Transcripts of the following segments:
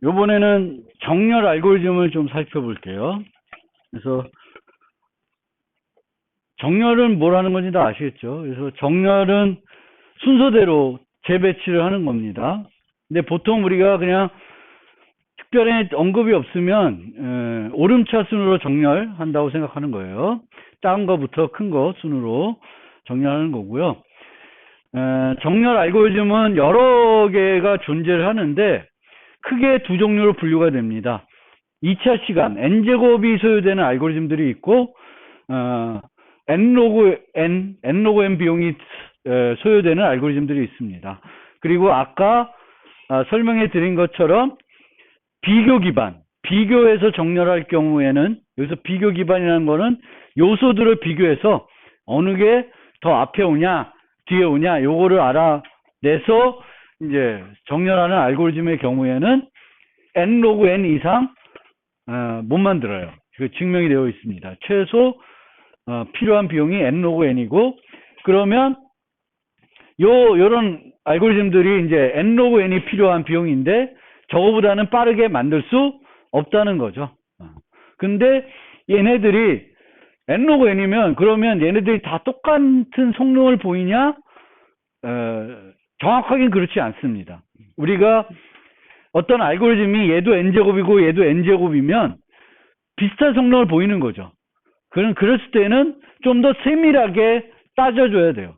요번에는 정렬 알고리즘을 좀 살펴볼게요. 그래서 정렬은 뭘 하는 건지 다 아시겠죠? 그래서 정렬은 순서대로 재배치를 하는 겁니다. 근데 보통 우리가 그냥 특별히 언급이 없으면 오름차 순으로 정렬한다고 생각하는 거예요. 작은 거부터 큰 거 순으로 정렬하는 거고요. 정렬 알고리즘은 여러 개가 존재를 하는데 크게 두 종류로 분류가 됩니다. 2차 시간 n제곱이 소요되는 알고리즘들이 있고 n로그 n 비용이 소요되는 알고리즘들이 있습니다. 그리고 아까 설명해 드린 것처럼 비교 기반, 비교해서 정렬할 경우에는 여기서 비교 기반이라는 거는 요소들을 비교해서 어느 게 더 앞에 오냐 뒤에 오냐 요거를 알아내서 이제 정렬하는 알고리즘의 경우에는 n 로그 n 이상 못 만들어요. 그 증명이 되어 있습니다. 최소 필요한 비용이 n 로그 n이고, 그러면 요런 알고리즘들이 이제 n 로그 n이 필요한 비용인데 저거보다는 빠르게 만들 수 없다는 거죠. 근데 얘네들이 n 로그 n이면 그러면 얘네들이 다 똑같은 성능을 보이냐? 정확하긴 그렇지 않습니다. 우리가 어떤 알고리즘이 얘도 n제곱이고 얘도 n제곱이면 비슷한 성능을 보이는 거죠. 그랬을 때는 좀 더 세밀하게 따져줘야 돼요.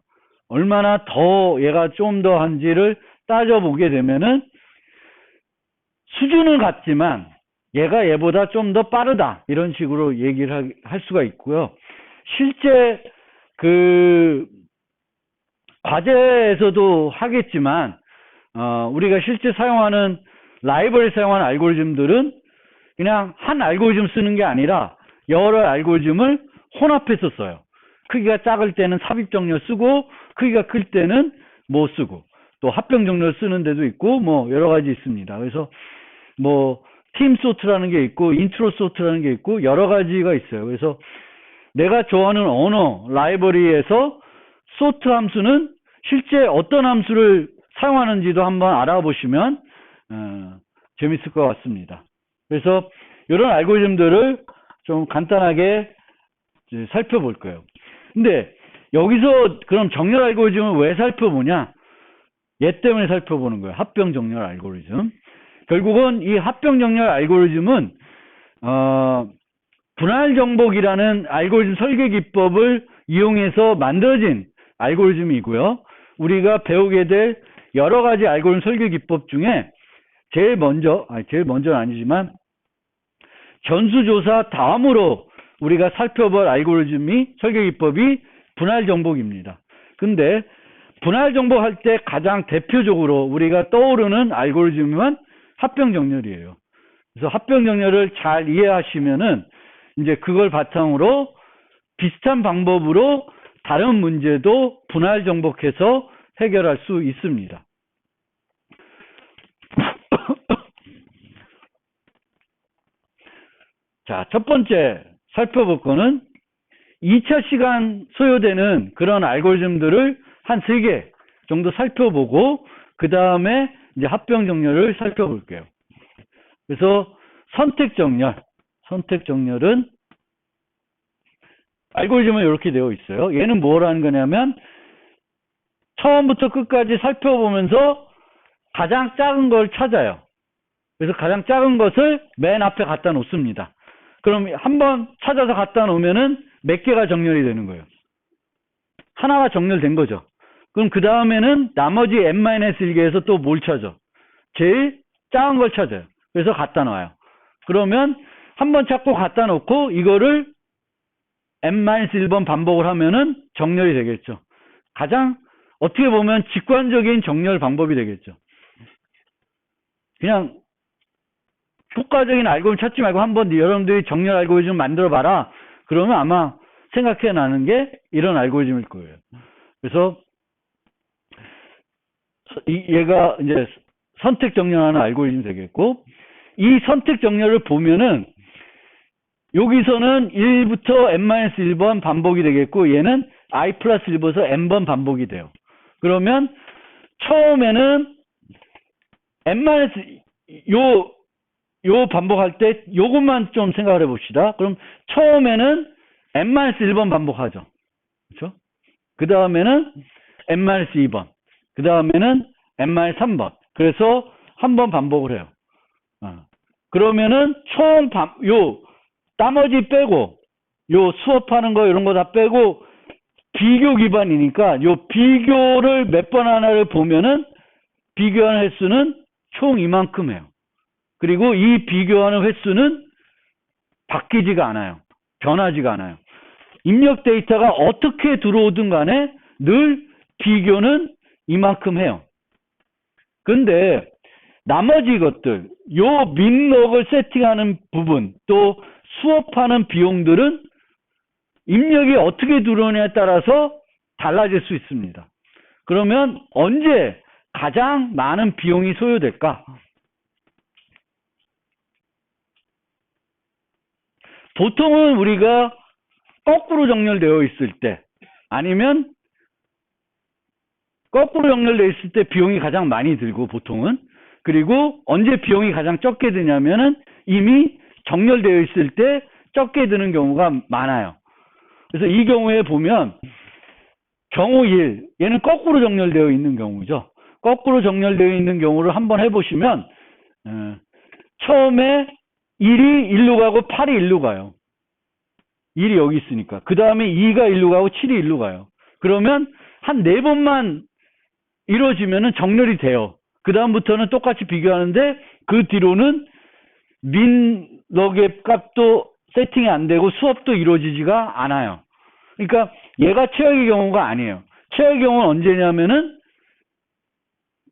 얼마나 더 얘가 좀 더 한지를 따져보게 되면은 수준은 같지만 얘가 얘보다 좀 더 빠르다 이런 식으로 얘기를 할 수가 있고요. 실제 그 과제에서도 하겠지만 우리가 실제 사용하는 라이브러리 사용하는 알고리즘들은 그냥 한 알고리즘 쓰는 게 아니라 여러 알고리즘을 혼합해서 써요. 크기가 작을 때는 삽입 정렬 쓰고 크기가 클 때는 뭐 쓰고 또 합병 정렬 쓰는 데도 있고 뭐 여러 가지 있습니다. 그래서 뭐 팀 소트라는 게 있고 인트로 소트라는 게 있고 여러 가지가 있어요. 그래서 내가 좋아하는 언어 라이브러리에서 소트 함수는 실제 어떤 함수를 사용하는지도 한번 알아보시면 재밌을 것 같습니다. 그래서 이런 알고리즘들을 좀 간단하게 살펴볼 거예요. 근데 여기서 그럼 정렬 알고리즘을 왜 살펴보냐? 얘 때문에 살펴보는 거예요. 합병 정렬 알고리즘. 결국은 이 합병 정렬 알고리즘은 분할 정복이라는 알고리즘 설계 기법을 이용해서 만들어진 알고리즘이고요. 우리가 배우게 될 여러 가지 알고리즘 설계 기법 중에 제일 먼저는 아니지만 전수조사 다음으로 우리가 살펴볼 알고리즘이 설계 기법이 분할 정복입니다. 근데 분할 정복할 때 가장 대표적으로 우리가 떠오르는 알고리즘은 합병 정렬이에요. 그래서 합병 정렬을 잘 이해하시면은 이제 그걸 바탕으로 비슷한 방법으로 다른 문제도 분할 정복해서 해결할 수 있습니다. 자, 첫 번째 살펴볼 거는 2차 시간 소요되는 그런 알고리즘들을 한 3개 정도 살펴보고 그 다음에 이제 합병 정렬을 살펴볼게요. 그래서 선택 정렬은 알고리즘은 이렇게 되어 있어요. 얘는 뭘 하는 거냐면 처음부터 끝까지 살펴보면서 가장 작은 걸 찾아요. 그래서 가장 작은 것을 맨 앞에 갖다 놓습니다. 그럼 한번 찾아서 갖다 놓으면은 몇 개가 정렬이 되는 거예요. 하나가 정렬된 거죠. 그럼 그 다음에는 나머지 n-1개에서 또 뭘 찾아? 제일 작은 걸 찾아요. 그래서 갖다 놔요. 그러면 한번 찾고 갖다 놓고 이거를 n-1번 반복을 하면은 정렬이 되겠죠. 가장 어떻게 보면 직관적인 정렬 방법이 되겠죠. 그냥 효과적인 알고리즘 찾지 말고 한번 여러분들이 정렬 알고리즘 만들어 봐라. 그러면 아마 생각해 나는 게 이런 알고리즘일 거예요. 그래서 얘가 이제 선택 정렬하는 알고리즘이 되겠고, 이 선택 정렬을 보면은 여기서는 1부터 n-1번 반복이 되겠고, 얘는 i 플러스 1부터 n번 반복이 돼요. 그러면 처음에는 n- 요 요 반복할 때 요것만 좀 생각을 해봅시다. 그럼 처음에는 n-1번 반복하죠. 그렇죠? 그 다음에는 n-2번. 그 다음에는 n-3번. 그래서 한 번 반복을 해요. 그러면은 요 나머지 빼고 요 수업하는 거 이런 거 다 빼고 비교 기반이니까 요 비교를 몇 번 하나를 보면은 비교하는 횟수는 총 이만큼 해요. 그리고 이 비교하는 횟수는 바뀌지가 않아요. 변하지가 않아요. 입력 데이터가 어떻게 들어오든 간에 늘 비교는 이만큼 해요. 근데 나머지 것들, 요 민럭을 세팅하는 부분, 또 수업하는 비용들은 입력이 어떻게 들어오냐에 따라서 달라질 수 있습니다. 그러면 언제 가장 많은 비용이 소요될까? 보통은 우리가 거꾸로 정렬되어 있을 때, 아니면 거꾸로 정렬되어 있을 때 비용이 가장 많이 들고, 보통은. 그리고 언제 비용이 가장 적게 드냐면은 이미 정렬되어 있을 때 적게 드는 경우가 많아요. 그래서 이 경우에 보면 경우 1, 얘는 거꾸로 정렬되어 있는 경우죠. 거꾸로 정렬되어 있는 경우를 한번 해보시면 처음에 1이 1로 가고 8이 1로 가요. 1이 여기 있으니까. 그 다음에 2가 1로 가고 7이 1로 가요. 그러면 한 4번만 이루어지면은 정렬이 돼요. 그 다음부터는 똑같이 비교하는데 그 뒤로는 민럭의 값도 세팅이 안 되고 수업도 이루어지지가 않아요. 그러니까 얘가 최악의 경우가 아니에요. 최악의 경우는 언제냐면은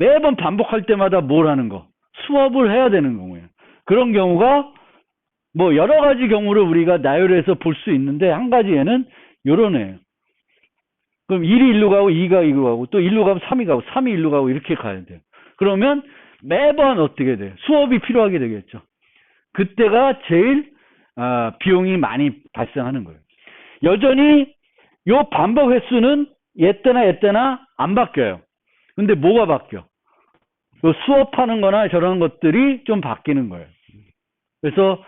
매번 반복할 때마다 뭘 하는 거? 수업을 해야 되는 경우예요. 그런 경우가 뭐 여러 가지 경우를 우리가 나열해서 볼 수 있는데 한 가지에는 요런 애예요. 그럼 1이 1로 가고 2가 2로 가고 또 1로 가면 3이 가고 3이 1로 가고 이렇게 가야 돼요. 그러면 매번 어떻게 돼요? 수업이 필요하게 되겠죠. 그때가 제일 비용이 많이 발생하는 거예요. 여전히 요 반복 횟수는 얘때나 안 바뀌어요. 근데 뭐가 바뀌어? 요 수업하는 거나 저런 것들이 좀 바뀌는 거예요. 그래서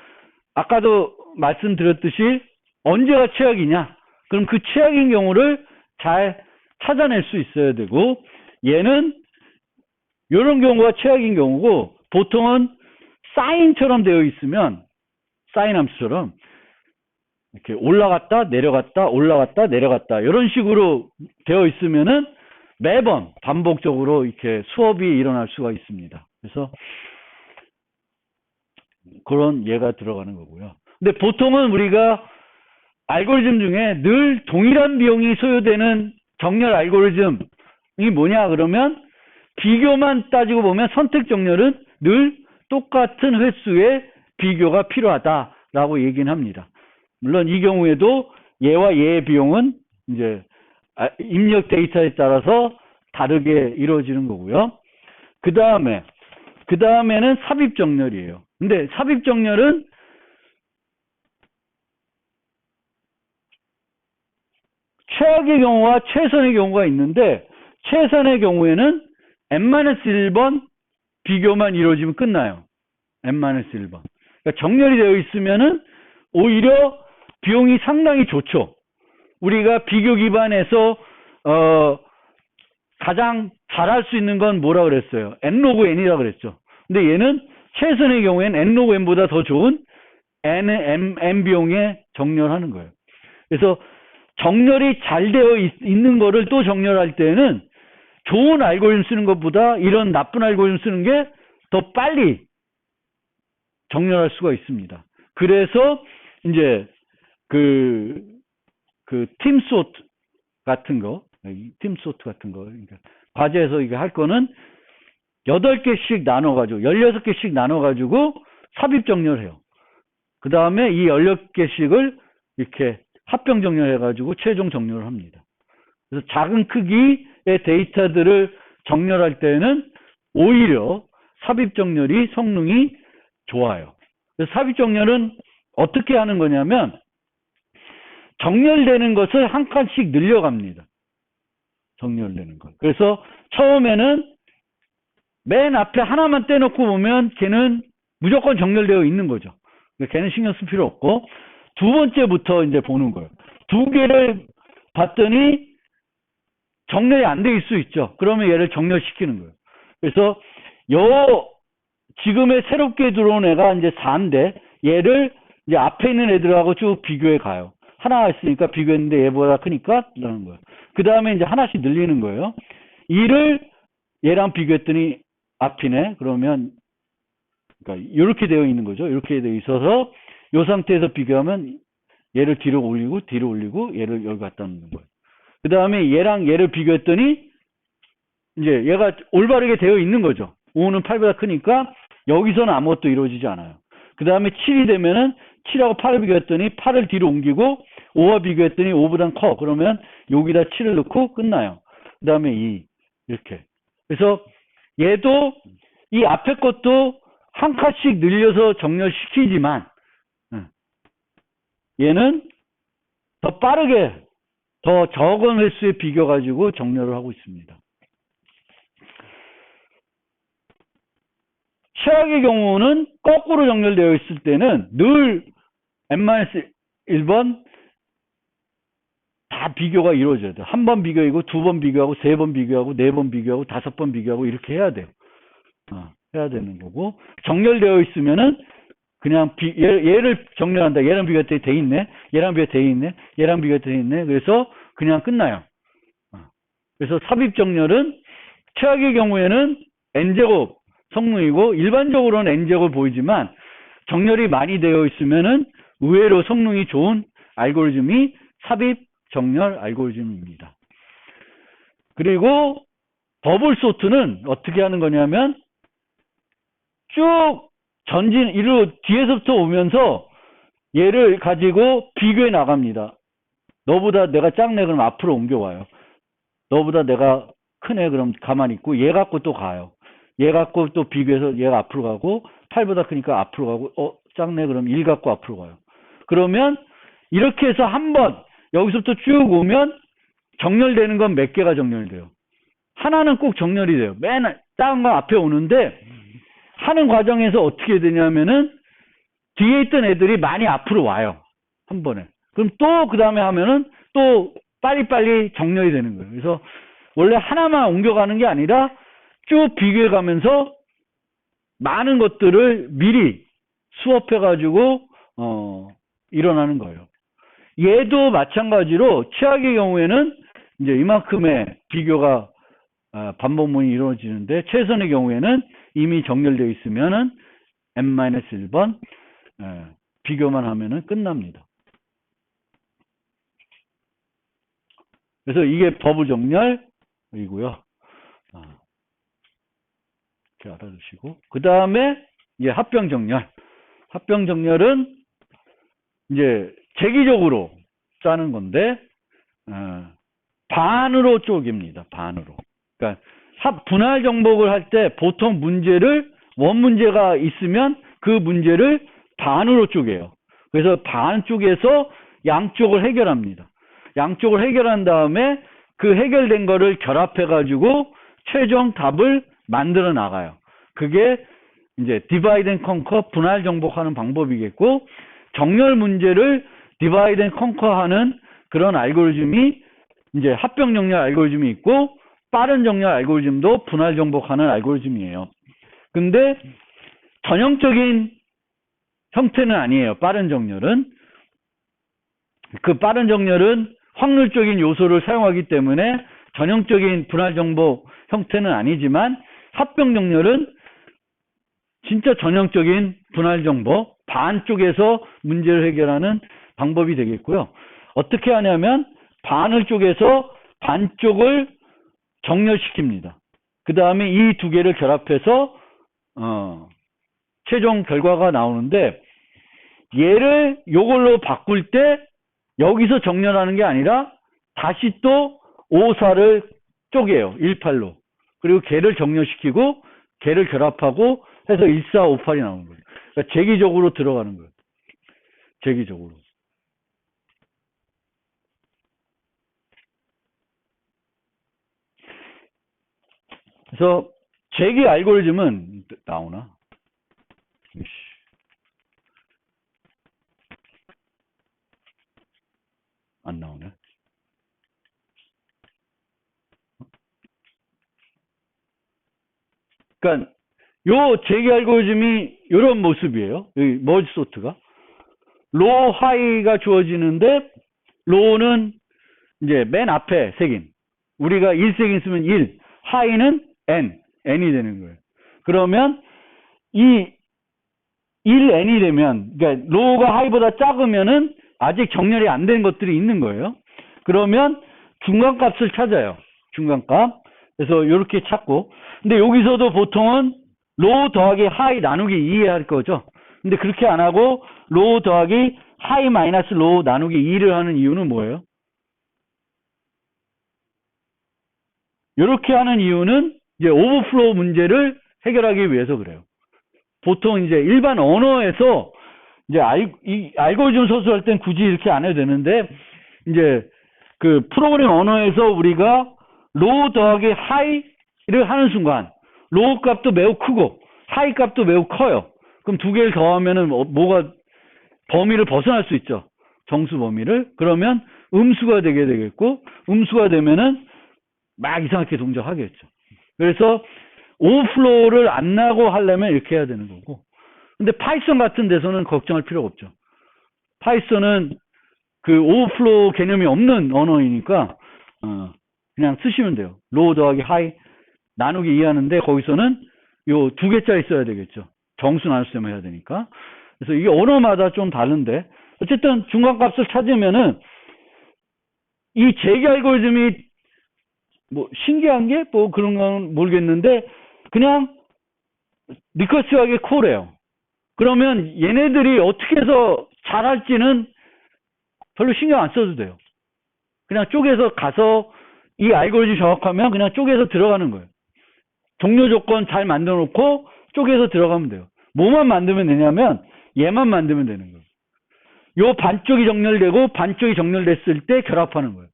아까도 말씀드렸듯이 언제가 최악이냐? 그럼 그 최악인 경우를 잘 찾아낼 수 있어야 되고, 얘는 이런 경우가 최악인 경우고, 보통은 사인처럼 되어 있으면, 사인 함수처럼 이렇게 올라갔다 내려갔다 올라갔다 내려갔다 이런 식으로 되어 있으면은 매번 반복적으로 이렇게 수업이 일어날 수가 있습니다. 그래서 그런 예가 들어가는 거고요. 근데 보통은 우리가 알고리즘 중에 늘 동일한 비용이 소요되는 정렬 알고리즘이 뭐냐 그러면 비교만 따지고 보면 선택 정렬은 늘 똑같은 횟수의 비교가 필요하다라고 얘기는 합니다. 물론 이 경우에도 얘와 얘의 비용은 이제 입력 데이터에 따라서 다르게 이루어지는 거고요. 그 다음에는 삽입 정렬이에요. 근데 삽입 정렬은 최악의 경우와 최선의 경우가 있는데, 최선의 경우에는 n-1번 비교만 이루어지면 끝나요. n-1번. 그러니까 정렬이 되어 있으면은 오히려 비용이 상당히 좋죠. 우리가 비교 기반에서 가장 잘할 수 있는 건 뭐라 그랬어요? n-log n이라 그랬죠. 근데 얘는 최선의 경우에는 n-log n보다 더 좋은 n 비용에 정렬하는 거예요. 그래서 정렬이 잘 되어 있는 거를 또 정렬할 때는 좋은 알고리즘 쓰는 것보다 이런 나쁜 알고리즘 쓰는 게 더 빨리 정렬할 수가 있습니다. 그래서 이제 팀 소트 같은 거, 그러니까 과제에서 이거 할 거는 8개씩 나눠가지고, 16개씩 나눠가지고 삽입 정렬해요. 그 다음에 이 16개씩을 이렇게 합병 정렬해가지고 최종 정렬을 합니다. 그래서 작은 크기의 데이터들을 정렬할 때는 오히려 삽입 정렬이 성능이 좋아요. 그래서 삽입 정렬은 어떻게 하는 거냐면 정렬되는 것을 한 칸씩 늘려갑니다. 정렬되는 것. 그래서 처음에는 맨 앞에 하나만 떼놓고 보면 걔는 무조건 정렬되어 있는 거죠. 걔는 신경 쓸 필요 없고, 두 번째부터 이제 보는 거예요. 두 개를 봤더니 정렬이 안 될 수 있죠. 그러면 얘를 정렬시키는 거예요. 그래서 지금의 새롭게 들어온 애가 이제 4인데 얘를 이제 앞에 있는 애들하고 쭉 비교해 가요. 하나 있으니까 비교했는데 얘보다 크니까 이러는 거예요. 그 다음에 이제 하나씩 늘리는 거예요. 2를 얘랑 비교했더니 앞이네. 그러면 그러니까 이렇게 되어 있는 거죠. 이렇게 되어 있어서 이 상태에서 비교하면 얘를 뒤로 올리고 얘를 여기 갖다 놓는 거예요. 그 다음에 얘랑 얘를 비교했더니 이제 얘가 올바르게 되어 있는 거죠. 5는 8보다 크니까 여기서는 아무것도 이루어지지 않아요. 그 다음에 7이 되면은 7하고 8을 비교했더니 8을 뒤로 옮기고 5와 비교했더니 5보단 커. 그러면 여기다 7을 넣고 끝나요. 그 다음에 2 이렇게. 그래서 얘도 이 앞에 것도 한 칸씩 늘려서 정렬시키지만 얘는 더 빠르게 더 적은 횟수에 비교 가지고 정렬을 하고 있습니다. 최악의 경우는 거꾸로 정렬되어 있을 때는 늘 n-1번 다 비교가 이루어져야 돼요. 한 번 비교이고, 두 번 비교하고, 세 번 비교하고, 네 번 비교하고, 5번 비교하고 이렇게 해야 돼요. 해야 되는 거고, 정렬되어 있으면은 그냥 얘를 정렬한다. 얘랑 비교했더니 돼 있네. 얘랑 비교돼 있네. 얘랑 비교돼 있네. 그래서 그냥 끝나요. 그래서 삽입 정렬은 최악의 경우에는 n제곱 성능이고 일반적으로는 n제곱 보이지만 정렬이 많이 되어 있으면은 의외로 성능이 좋은 알고리즘이 삽입 정렬 알고리즘입니다. 그리고 버블 소트는 어떻게 하는 거냐면 쭉 전진 이로 뒤에서부터 오면서 얘를 가지고 비교해 나갑니다. 너보다 내가 작네 그럼 앞으로 옮겨와요. 너보다 내가 크네 그럼 가만히 있고 얘 갖고 또 가요. 얘 갖고 또 비교해서 얘가 앞으로 가고 8보다 크니까 앞으로 가고 작네 그럼 1 갖고 앞으로 가요. 그러면 이렇게 해서 한번 여기서부터 쭉 오면 정렬되는 건 몇 개가 정렬돼요. 하나는 꼭 정렬이 돼요. 맨 작은 거 앞에 오는데 하는 과정에서 어떻게 되냐면은 뒤에 있던 애들이 많이 앞으로 와요. 한 번에. 그럼 또 그 다음에 하면은 또 빨리빨리 정렬이 되는 거예요. 그래서 원래 하나만 옮겨가는 게 아니라 쭉 비교해 가면서 많은 것들을 미리 수업해 가지고 일어나는 거예요. 얘도 마찬가지로 최악의 경우에는 이제 이만큼의 비교가 반복문이 이루어지는데 최선의 경우에는 이미 정렬되어 있으면은 n-1번 비교만 하면은 끝납니다. 그래서 이게 버블 정렬이고요. 이렇게 알아두시고 그 다음에 이제 합병 정렬. 합병 정렬은 이제 재기적으로 짜는 건데 반으로 쪼갭니다. 반으로. 그러니까 분할 정복을 할 때 보통 문제를 원 문제가 있으면 그 문제를 반으로 쪼개요. 그래서 반 쪽에서 양쪽을 해결합니다. 양쪽을 해결한 다음에 그 해결된 거를 결합해 가지고 최종 답을 만들어 나가요. 그게 이제 디바이드 앤 컨커 분할 정복하는 방법이겠고 정렬 문제를 디바이드 앤 컨커 하는 그런 알고리즘이 이제 합병 정렬 알고리즘이 있고 빠른 정렬 알고리즘도 분할 정복하는 알고리즘이에요. 근데 전형적인 형태는 아니에요. 빠른 정렬은. 그 빠른 정렬은 확률적인 요소를 사용하기 때문에 전형적인 분할 정복 형태는 아니지만 합병 정렬은 진짜 전형적인 분할 정복 반쪽에서 문제를 해결하는 방법이 되겠고요. 어떻게 하냐면 반을 쪼개서 반쪽을 정렬시킵니다. 그 다음에 이 두 개를 결합해서 최종 결과가 나오는데 얘를 요걸로 바꿀 때 여기서 정렬하는 게 아니라 다시 또 5,4를 쪼개요. 18로. 그리고 걔를 정렬시키고 걔를 결합하고 해서 1458이 나오는 거예요. 그러니까 재기적으로 들어가는 거예요. 재기적으로. 그래서 재기 알고리즘은 나오나? 이씨. 안 나오네. 그러니까 요 재기 알고리즘이 이런 모습이에요. 여기 머지 소트가 로 하이가 주어지는데 로는 이제 맨 앞에 색인 우리가 1색인 쓰면 1 하이는 n이 되는 거예요. 그러면 이 1n이 되면 그러니까 로가 하이보다 작으면은 아직 정렬이 안 된 것들이 있는 거예요. 그러면 중간값을 찾아요. 중간값. 그래서 이렇게 찾고 근데 여기서도 보통은 로 더하기 하이 나누기 2 할 거죠. 근데 그렇게 안 하고 로 더하기 하이 마이너스 로 나누기 2를 하는 이유는 뭐예요? 이렇게 하는 이유는 이제 오버플로우 문제를 해결하기 위해서 그래요. 보통 이제 일반 언어에서 이제 알고리즘 서술할 땐 굳이 이렇게 안 해도 되는데 이제 그 프로그램 언어에서 우리가 로 더하기 하이를 하는 순간 로 값도 매우 크고 하이 값도 매우 커요. 그럼 두 개를 더하면은 뭐가 범위를 벗어날 수 있죠. 정수 범위를. 그러면 음수가 되게 되겠고 음수가 되면은 막 이상하게 동작하겠죠. 그래서 오버플로우를 안 나고 하려면 이렇게 해야 되는 거고. 근데 파이썬 같은 데서는 걱정할 필요가 없죠. 파이썬은 그 오버플로우 개념이 없는 언어이니까 그냥 쓰시면 돼요. 로 더하기 하이 나누기 2 하는데 거기서는 요 두 개짜리 써야 되겠죠. 정수 나눗셈을 해야 되니까. 그래서 이게 언어마다 좀 다른데 어쨌든 중간값을 찾으면은 이 재기 알고리즘이 뭐 신기한 게 뭐 그런 건 모르겠는데 그냥 리커시브하게 콜해요. 그러면 얘네들이 어떻게 해서 잘할지는 별로 신경 안 써도 돼요. 그냥 쪼개서 가서 이 알고리즘 정확하면 그냥 쪼개서 들어가는 거예요. 종료 조건 잘 만들어 놓고 쪼개서 들어가면 돼요. 뭐만 만들면 되냐면 얘만 만들면 되는 거예요. 요 반쪽이 정렬되고 반쪽이 정렬됐을 때 결합하는 거예요.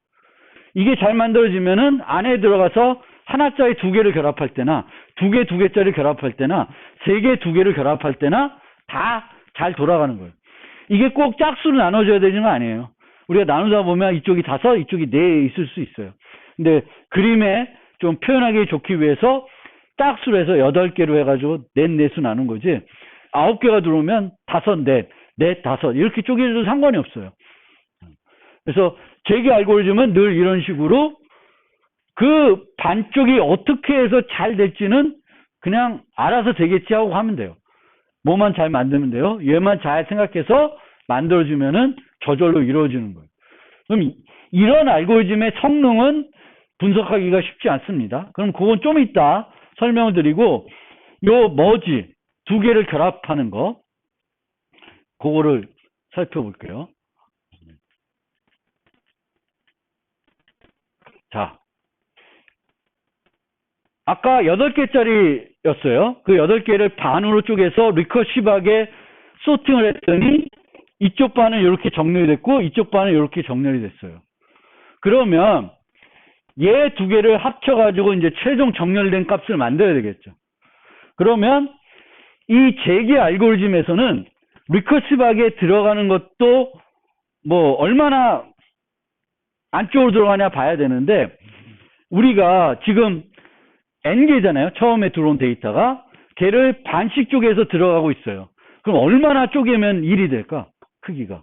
이게 잘 만들어지면은 안에 들어가서 하나짜리 두 개를 결합할 때나 두 개짜리 결합할 때나 세 개 두 개를 결합할 때나 다 잘 돌아가는 거예요. 이게 꼭 짝수로 나눠줘야 되는 건 아니에요. 우리가 나누다 보면 이쪽이 5, 이쪽이 4 있을 수 있어요. 근데 그림에 좀 표현하기 좋기 위해서 짝수로 해서 8개로 해가지고 넷수 나눈 거지 9개가 들어오면 5, 넷, 5 이렇게 쪼개져도 상관이 없어요. 그래서 재기 알고리즘은 늘 이런 식으로 그 반쪽이 어떻게 해서 잘 될지는 그냥 알아서 되겠지 하고 하면 돼요. 뭐만 잘 만들면 돼요. 얘만 잘 생각해서 만들어주면은 저절로 이루어지는 거예요. 그럼 이런 알고리즘의 성능은 분석하기가 쉽지 않습니다. 그럼 그건 좀 이따 설명을 드리고 요 머지 두 개를 결합하는 거 그거를 살펴볼게요. 자, 아까 8개짜리였어요. 그 8개를 반으로 쪼개서 리커시브하게 소팅을 했더니 이쪽 반은 이렇게 정렬이 됐고 이쪽 반은 이렇게 정렬이 됐어요. 그러면 얘 두 개를 합쳐가지고 이제 최종 정렬된 값을 만들어야 되겠죠. 그러면 이 재기 알고리즘에서는 리커시브하게 들어가는 것도 뭐 얼마나 안쪽으로 들어가냐 봐야 되는데 우리가 지금 n개잖아요. 처음에 들어온 데이터가 걔를 반씩 쪼개서 들어가고 있어요. 그럼 얼마나 쪼개면 1이 될까? 크기가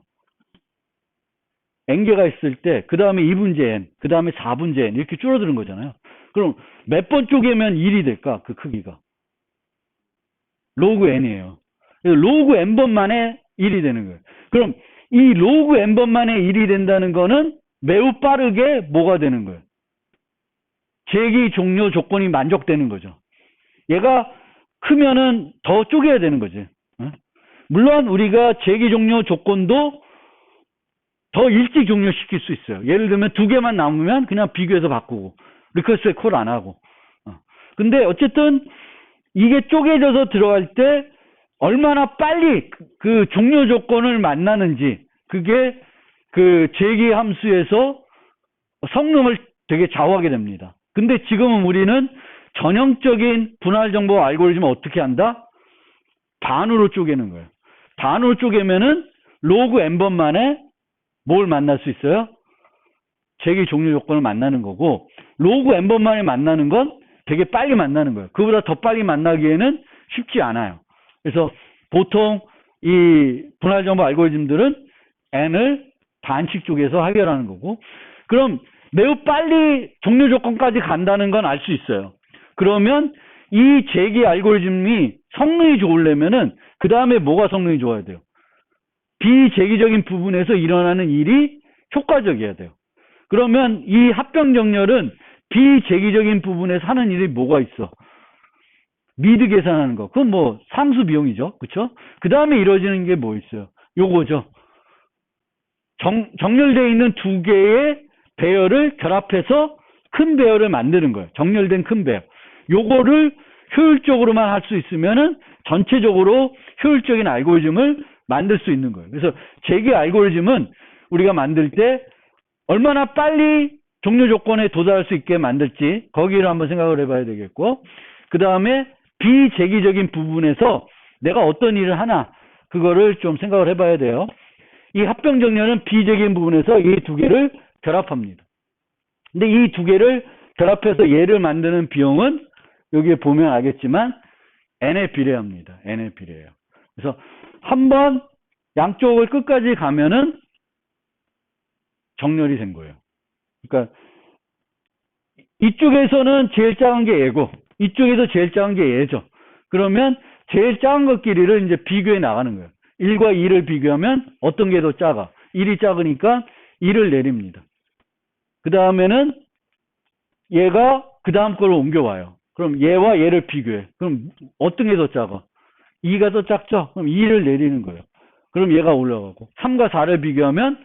n개가 있을 때 그 다음에 2분의 n, 그 다음에 4분의 n 이렇게 줄어드는 거잖아요. 그럼 몇 번 쪼개면 1이 될까? 그 크기가 로그 n이에요. 로그 n번 만에 1이 되는 거예요. 그럼 이 로그 n번 만에 1이 된다는 거는 매우 빠르게 뭐가 되는 거예요? 재기 종료 조건이 만족되는 거죠. 얘가 크면은 더 쪼개야 되는 거지. 물론 우리가 재기 종료 조건도 더 일찍 종료시킬 수 있어요. 예를 들면 두 개만 남으면 그냥 비교해서 바꾸고 리커시브 콜 안 하고. 근데 어쨌든 이게 쪼개져서 들어갈 때 얼마나 빨리 그 종료 조건을 만나는지 그게 그 재기 함수에서 성능을 되게 좌우하게 됩니다. 근데 지금은 우리는 전형적인 분할 정보 알고리즘을 어떻게 한다? 반으로 쪼개는 거예요. 반으로 쪼개면은 로그 n번 만에 뭘 만날 수 있어요? 제기 종료 조건을 만나는 거고, 로그 n번 만에 만나는 건 되게 빨리 만나는 거예요. 그보다 더 빨리 만나기에는 쉽지 않아요. 그래서 보통 이 분할정보 알고리즘들은 n을 반씩 쪼개서 해결하는 거고, 그럼 매우 빨리 종료 조건까지 간다는 건 알 수 있어요. 그러면 이 제기 알고리즘이 성능이 좋으려면은 그 다음에 뭐가 성능이 좋아야 돼요? 비제기적인 부분에서 일어나는 일이 효과적이어야 돼요. 그러면 이 합병 정렬은 비제기적인 부분에서 하는 일이 뭐가 있어? 미드 계산하는 거. 그건 뭐 상수 비용이죠. 그렇죠? 그 다음에 이루어지는 게 뭐 있어요? 요거죠. 정렬되어 있는 두 개의 배열을 결합해서 큰 배열을 만드는 거예요. 정렬된 큰 배열. 요거를 효율적으로만 할 수 있으면은 전체적으로 효율적인 알고리즘을 만들 수 있는 거예요. 그래서 제기 알고리즘은 우리가 만들 때 얼마나 빨리 종료 조건에 도달할 수 있게 만들지 거기를 한번 생각을 해봐야 되겠고, 그 다음에 비제기적인 부분에서 내가 어떤 일을 하나 그거를 좀 생각을 해봐야 돼요. 이 합병 정렬은 비제기적인 부분에서 이 두 개를 결합합니다. 근데 이 두 개를 결합해서 얘를 만드는 비용은 여기에 보면 알겠지만 n에 비례합니다. n에 비례해요. 그래서 한번 양쪽을 끝까지 가면은 정렬이 된 거예요. 그러니까 이쪽에서는 제일 작은 게 얘고 이쪽에서 제일 작은 게 얘죠. 그러면 제일 작은 것끼리를 이제 비교해 나가는 거예요. 1과 2를 비교하면 어떤 게 더 작아? 1이 작으니까 2를 내립니다. 그 다음에는 얘가 그 다음 거를 옮겨와요. 그럼 얘와 얘를 비교해. 그럼 어떤 게 더 작아? 2가 더 작죠? 그럼 2를 내리는 거예요. 그럼 얘가 올라가고 3과 4를 비교하면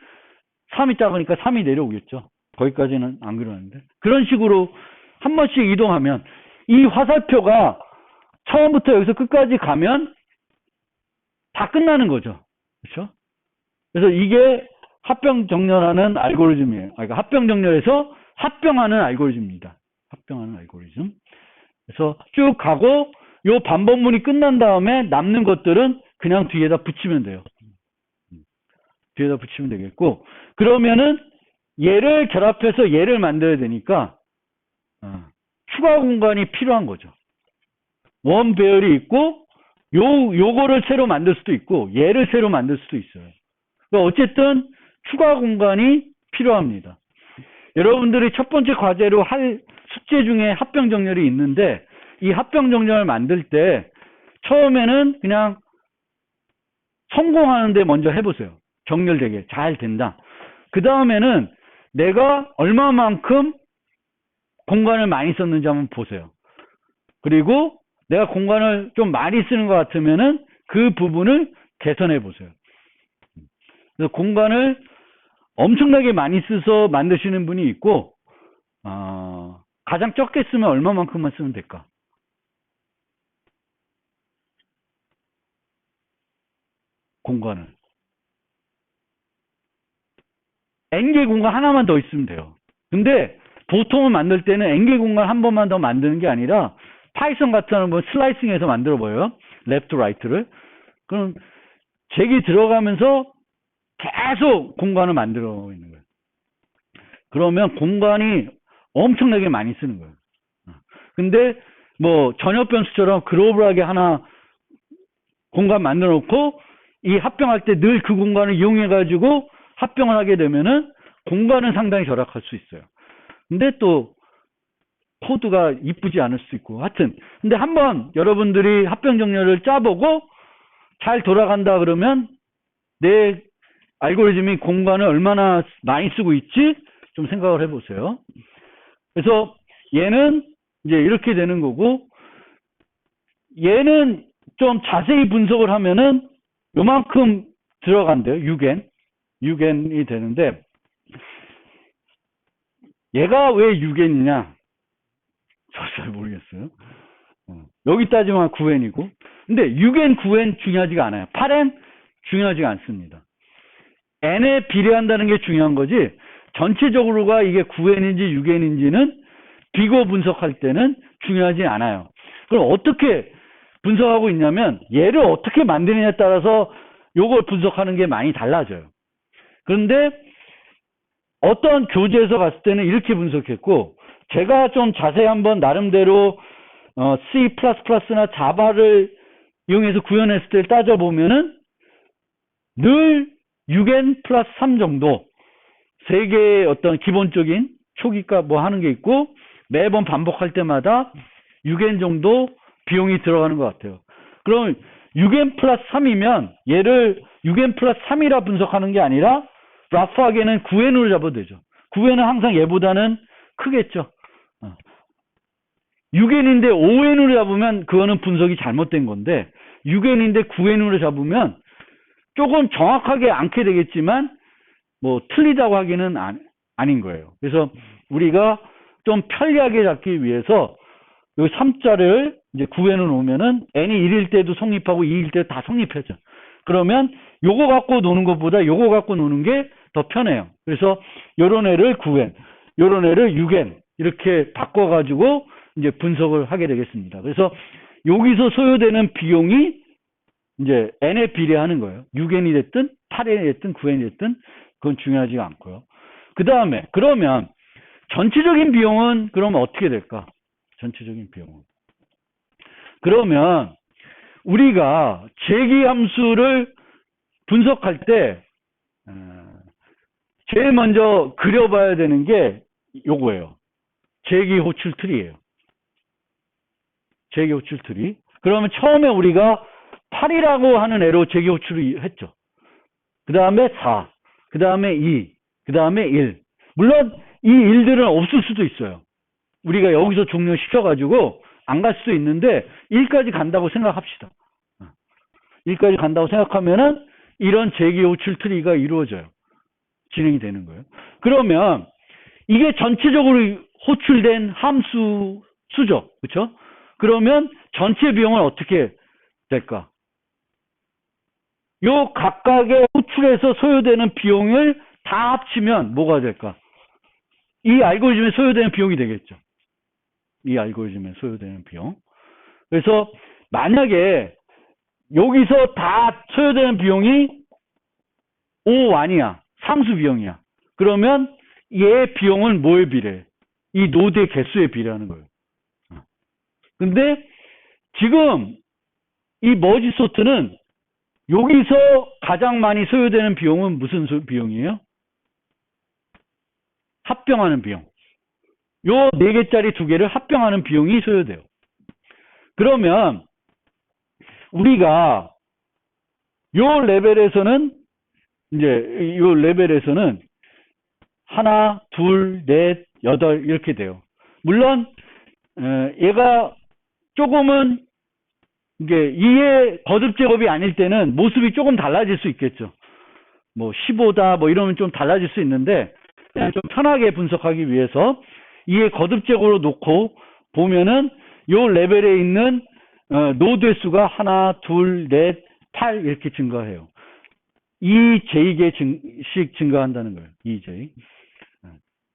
3이 작으니까 3이 내려오겠죠. 거기까지는 안 그러는데. 그런 식으로 한 번씩 이동하면 이 화살표가 처음부터 여기서 끝까지 가면 다 끝나는 거죠. 그렇죠? 그래서 이게 합병 정렬하는 알고리즘이에요. 그러니까 합병 정렬에서 합병하는 알고리즘입니다. 합병하는 알고리즘. 그래서 쭉 가고 요 반복문이 끝난 다음에 남는 것들은 그냥 뒤에다 붙이면 돼요. 뒤에다 붙이면 되겠고, 그러면은 얘를 결합해서 얘를 만들어야 되니까 추가 공간이 필요한 거죠. 원 배열이 있고 요거를 새로 만들 수도 있고 얘를 새로 만들 수도 있어요. 그러니까 어쨌든 추가 공간이 필요합니다. 여러분들이 첫 번째 과제로 할 숙제 중에 합병 정렬이 있는데 이 합병 정렬을 만들 때 처음에는 그냥 성공하는데 먼저 해보세요. 정렬되게 잘 된다. 그 다음에는 내가 얼마만큼 공간을 많이 썼는지 한번 보세요. 그리고 내가 공간을 좀 많이 쓰는 것 같으면은 그 부분을 개선해 보세요. 그래서 공간을 엄청나게 많이 써서 만드시는 분이 있고, 가장 적게 쓰면 얼마만큼만 쓰면 될까? 공간을. n개 공간 하나만 더 있으면 돼요. 근데 보통은 만들 때는 n개 공간 한 번만 더 만드는 게 아니라 파이썬 같은 뭐 슬라이싱해서 만들어 버려요. 레프트 라이트를. 그럼 잭이 들어가면서 계속 공간을 만들어 있는 거예요. 그러면 공간이 엄청나게 많이 쓰는 거예요. 근데 뭐 전역 변수처럼 글로벌하게 하나 공간 만들어 놓고 이 합병할 때 늘 그 공간을 이용해 가지고 합병을 하게 되면은 공간은 상당히 절약할 수 있어요. 근데 또 코드가 이쁘지 않을 수 있고 하여튼 근데 한번 여러분들이 합병 정렬을 짜보고 잘 돌아간다 그러면 내 알고리즘이 공간을 얼마나 많이 쓰고 있지 좀 생각을 해보세요. 그래서 얘는 이제 이렇게 되는 거고 얘는 좀 자세히 분석을 하면은 요만큼 들어간대요. 6n이 되는데 얘가 왜 6n이냐 잘 모르겠어요. 여기 따지면 9n이고 근데 6n, 9n 중요하지가 않아요. 8n 중요하지가 않습니다. n에 비례한다는 게 중요한 거지 전체적으로가 이게 9n인지 6n인지는 비교 분석할 때는 중요하지 않아요. 그럼 어떻게 분석하고 있냐면 얘를 어떻게 만드느냐에 따라서 요걸 분석하는 게 많이 달라져요. 그런데 어떤 교재에서 봤을 때는 이렇게 분석했고, 제가 좀 자세히 한번 나름대로 C++나 자바를 이용해서 구현했을 때 따져보면은 늘 6n 플러스 3 정도, 세 개의 어떤 기본적인 초기값 뭐 하는 게 있고, 매번 반복할 때마다 6n 정도 비용이 들어가는 것 같아요. 그럼 6n 플러스 3이면 얘를 6n 플러스 3이라 분석하는 게 아니라 라프하게는 9n으로 잡아도 되죠. 9n은 항상 얘보다는 크겠죠. 6n인데 5n으로 잡으면 그거는 분석이 잘못된 건데, 6n인데 9n으로 잡으면 조금 정확하게 않게 되겠지만 뭐 틀리다고 하기는 아닌 거예요. 그래서 우리가 좀 편리하게 잡기 위해서 요 3자를 이제 9n을 놓으면은 n이 1일 때도 성립하고 2일 때도 다 성립하죠. 그러면 요거 갖고 노는 것보다 요거 갖고 노는 게 더 편해요. 그래서 요런 애를 9n, 요런 애를 6n 이렇게 바꿔가지고 이제 분석을 하게 되겠습니다. 그래서 여기서 소요되는 비용이 이제 n에 비례하는 거예요. 6n이 됐든 8n이 됐든 9n이 됐든 그건 중요하지 않고요. 그 다음에 그러면 전체적인 비용은 그러면 어떻게 될까? 전체적인 비용은. 그러면 우리가 재기함수를 분석할 때 제일 먼저 그려봐야 되는 게 요거예요. 재기호출 트리예요. 재기호출 트리. 그러면 처음에 우리가 8이라고 하는 애로 재기호출을 했죠. 그 다음에 4, 그 다음에 2, 그 다음에 1. 물론 이 1들은 없을 수도 있어요. 우리가 여기서 종료시켜가지고 안 갈 수도 있는데 1까지 간다고 생각합시다. 1까지 간다고 생각하면은 이런 재기호출 트리가 이루어져요. 진행이 되는 거예요. 그러면 이게 전체적으로 호출된 함수 수죠. 그렇죠? 그러면 전체 비용은 어떻게 될까? 요 각각의 호출에서 소요되는 비용을 다 합치면 뭐가 될까? 이 알고리즘에 소요되는 비용이 되겠죠. 이 알고리즘에 소요되는 비용. 그래서 만약에 여기서 다 소요되는 비용이 O1이야. 상수 비용이야. 그러면 얘 비용은 뭐에 비례해? 이 노드의 개수에 비례하는 거예요. 근데 지금 이 머지 소트는 여기서 가장 많이 소요되는 비용은 무슨 비용이에요? 합병하는 비용. 요 4개짜리 2개를 합병하는 비용이 소요돼요. 그러면 우리가 요 레벨에서는 이제 요 레벨에서는 하나, 둘, 넷, 여덟 이렇게 돼요. 물론 얘가 조금은 이게 2의 거듭 제곱이 아닐 때는 모습이 조금 달라질 수 있겠죠. 뭐 15다 뭐 이러면 좀 달라질 수 있는데 그냥 좀 편하게 분석하기 위해서 2의 거듭 제곱으로 놓고 보면은 요 레벨에 있는 노드의 수가 하나, 둘, 넷, 8 이렇게 증가해요. 2j씩 증가한다는 거예요. 2j.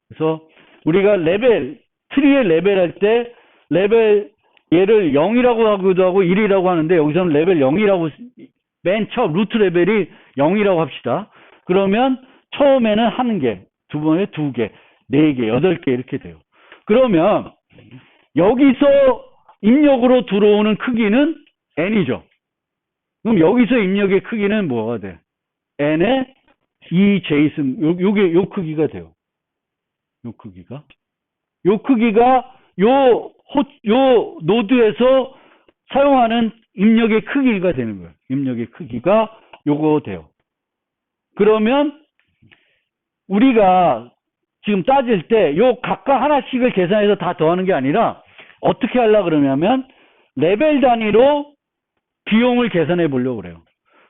그래서 우리가 레벨, 트리의 레벨 할 때 레벨 얘를 0이라고 하기도 하고 1이라고 하는데 여기서는 레벨 0이라고 맨 처음 루트 레벨이 0이라고 합시다. 그러면 처음에는 1개, 두 번에 2개, 4개, 8개 이렇게 돼요. 그러면 여기서 입력으로 들어오는 크기는 n이죠. 그럼 여기서 입력의 크기는 뭐가 돼? n의 2j승, 요게 크기가 돼요. 요 크기가. 요 크기가 요 노드에서 사용하는 입력의 크기가 되는 거예요. 입력의 크기가 요거 돼요. 그러면 우리가 지금 따질 때 요 각각 하나씩을 계산해서 다 더하는 게 아니라 어떻게 하려고 그러냐면 레벨 단위로 비용을 계산해 보려고 그래요.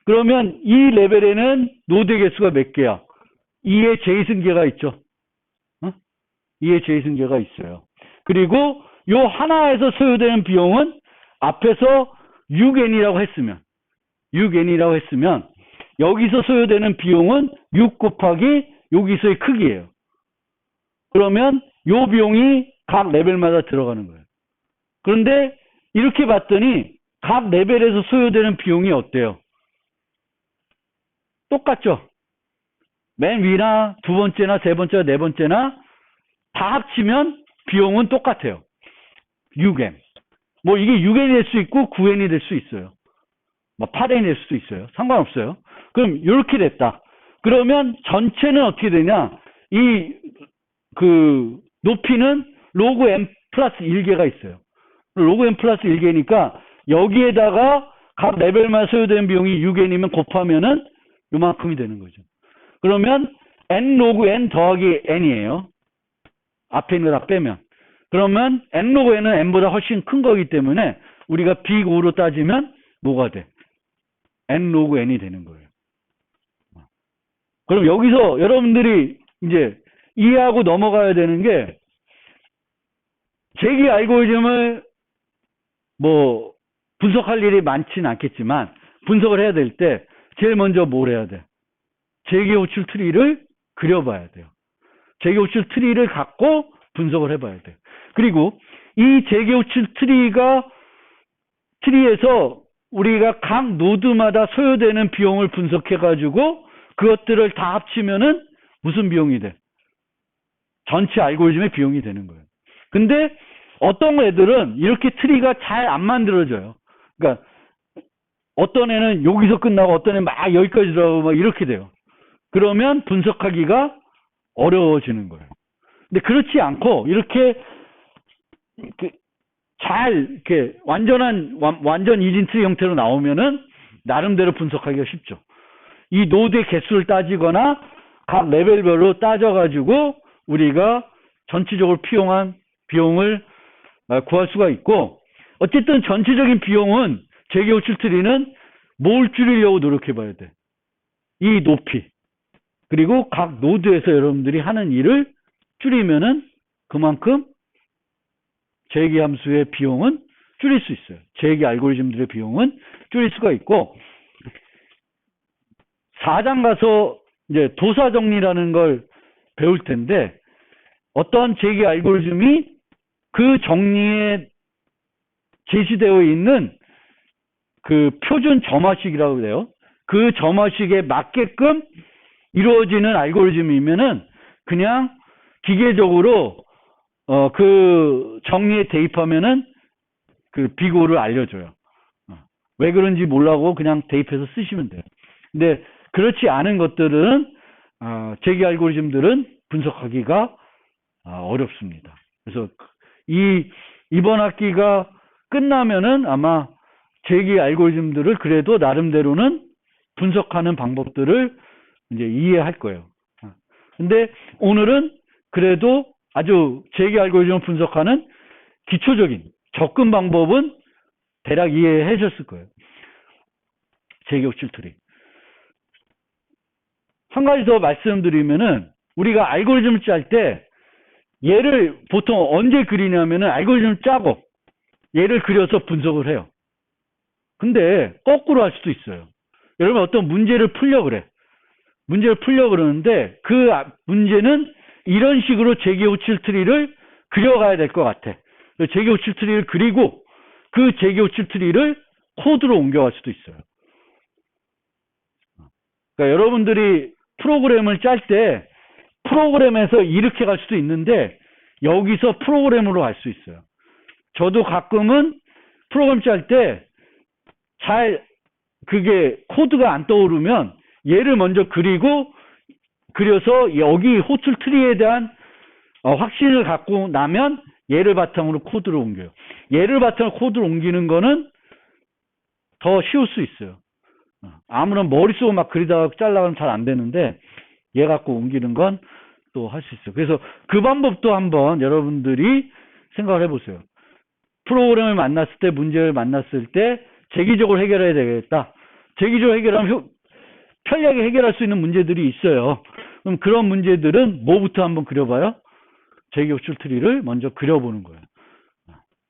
그러면 이 레벨에는 노드 개수가 몇 개야? 2의 j승계가 있죠. 2의 j승계가 있어요. 그리고 요 하나에서 소요되는 비용은 앞에서 6n이라고 했으면 여기서 소요되는 비용은 6 곱하기 여기서의 크기예요. 그러면 요 비용이 각 레벨마다 들어가는 거예요. 그런데 이렇게 봤더니 각 레벨에서 소요되는 비용이 어때요? 똑같죠? 맨 위나 두 번째나 세 번째나 네 번째나 다 합치면 비용은 똑같아요. 6n. 뭐 이게 6n이 될 수 있고 9n이 될 수 있어요. 뭐 8n이 될 수도 있어요. 상관없어요. 그럼 이렇게 됐다. 그러면 전체는 어떻게 되냐? 그 높이는 로그 n 플러스 1개가 있어요. 로그 n 플러스 1개니까 여기에다가 각 레벨만 소요되는 비용이 6n이면 곱하면은 요만큼이 되는 거죠. 그러면 n 로그 n 더하기 n이에요. 앞에 있는 거 다 빼면. 그러면 n 로그 n은 n보다 훨씬 큰 거기 때문에 우리가 비고로 따지면 뭐가 돼? n 로그 n이 되는 거예요. 그럼 여기서 여러분들이 이제 이해하고 넘어가야 되는 게 재기 알고리즘을 뭐 분석할 일이 많지는 않겠지만 분석을 해야 될 때 제일 먼저 뭘 해야 돼? 재기 호출 트리를 그려봐야 돼요. 재기 호출 트리를 갖고 분석을 해봐야 돼요. 그리고 이 재기 호출 트리에서 우리가 각 노드마다 소요되는 비용을 분석해가지고 그것들을 다 합치면은 무슨 비용이 돼? 전체 알고리즘의 비용이 되는 거예요. 근데 어떤 애들은 이렇게 트리가 잘 안 만들어져요. 그러니까 어떤 애는 여기서 끝나고 어떤 애는 막 여기까지 들어가고 막 이렇게 돼요. 그러면 분석하기가 어려워지는 거예요. 근데 그렇지 않고 이렇게 잘 이렇게 완전 이진 트리 형태로 나오면은 나름대로 분석하기가 쉽죠. 이 노드의 개수를 따지거나 각 레벨별로 따져가지고 우리가 전체적으로 필요한 비용을 구할 수가 있고, 어쨌든 전체적인 비용은 재기 호출 트리는 뭘 줄이려고 노력해 봐야 돼? 이 높이. 그리고 각 노드에서 여러분들이 하는 일을 줄이면은 그만큼 재기 함수의 비용은 줄일 수 있어요. 재기 알고리즘들의 비용은 줄일 수가 있고, 4장 가서 이제 도사 정리라는 걸 배울 텐데, 어떤 재기 알고리즘이 그 정리에 제시되어 있는 그 표준 점화식이라고 해요. 그 점화식에 맞게끔 이루어지는 알고리즘이면은 그냥 기계적으로 그 정리에 대입하면은 그 비고를 알려줘요. 왜 그런지 몰라고 그냥 대입해서 쓰시면 돼요. 근데 그렇지 않은 것들은 재기 알고리즘들은 분석하기가 어렵습니다. 그래서 이번 학기가 끝나면은 아마 재기 알고리즘들을 그래도 나름대로는 분석하는 방법들을 이제 이해할 거예요. 근데 오늘은 그래도 아주 재기 알고리즘을 분석하는 기초적인 접근 방법은 대략 이해해 줬을 거예요. 재기 호출 트리. 한 가지 더 말씀드리면은 우리가 알고리즘을 짤 때 얘를 보통 언제 그리냐면은 알고리즘을 짜고 얘를 그려서 분석을 해요. 근데 거꾸로 할 수도 있어요. 여러분 어떤 문제를 풀려 그래. 문제를 풀려 그러는데 그 문제는 이런 식으로 재기 호출 트리를 그려가야 될 것 같아. 재기 호출 트리를 그리고 그 재기 호출 트리를 코드로 옮겨갈 수도 있어요. 그러니까 여러분들이 프로그램을 짤 때 프로그램에서 이렇게 갈 수도 있는데 여기서 프로그램으로 갈 수 있어요. 저도 가끔은 프로그램 짤 때 잘 그게 코드가 안 떠오르면 얘를 먼저 그려서 여기 호출 트리에 대한 확신을 갖고 나면 얘를 바탕으로 코드를 옮겨요. 얘를 바탕으로 코드를 옮기는 거는 더 쉬울 수 있어요. 아무런 머릿속으로 막 그리다가 잘라가면 잘 안 되는데 얘 갖고 옮기는 건 또 할 수 있어요. 그래서 그 방법도 한번 여러분들이 생각을 해보세요. 프로그램을 만났을 때, 문제를 만났을 때 재기적으로 해결해야 되겠다. 재기적으로 해결하면 편리하게 해결할 수 있는 문제들이 있어요. 그럼 그런 문제들은 뭐부터 한번 그려봐요? 재기 호출 트리를 먼저 그려보는 거예요.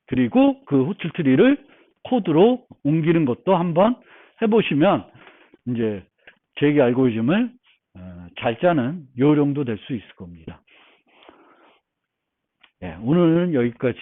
그리고 그 호출 트리를 코드로 옮기는 것도 한번 해보시면 이제 재기 알고리즘을 잘 짜는 요령도 될 수 있을 겁니다. 네, 오늘은 여기까지.